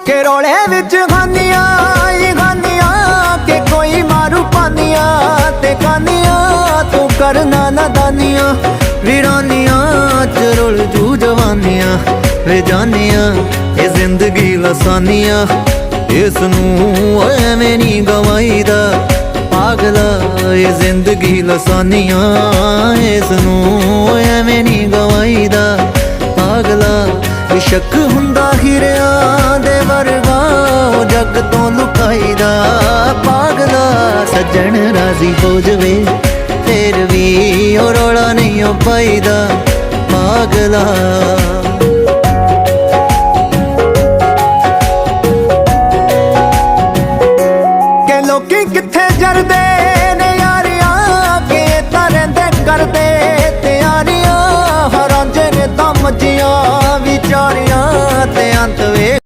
के रोले विच खानियां के कोई मारू पानियां ते कानियां तू करना नादानियां वीरानियां च रुल जू जवानियां वे जानियां ये जिंदगी लसानियां इसनू एवें नी गवाईदा पागला ये जिंदगी लसानियां इसनू एवें नी गवाईदा पागला शक हुंदा हीरियां दे वर्गा जग तो लुकाईदा पागला सज्जन राजी हो जवे फिर भी ओ रौला नहीं हो पाईदा पागला।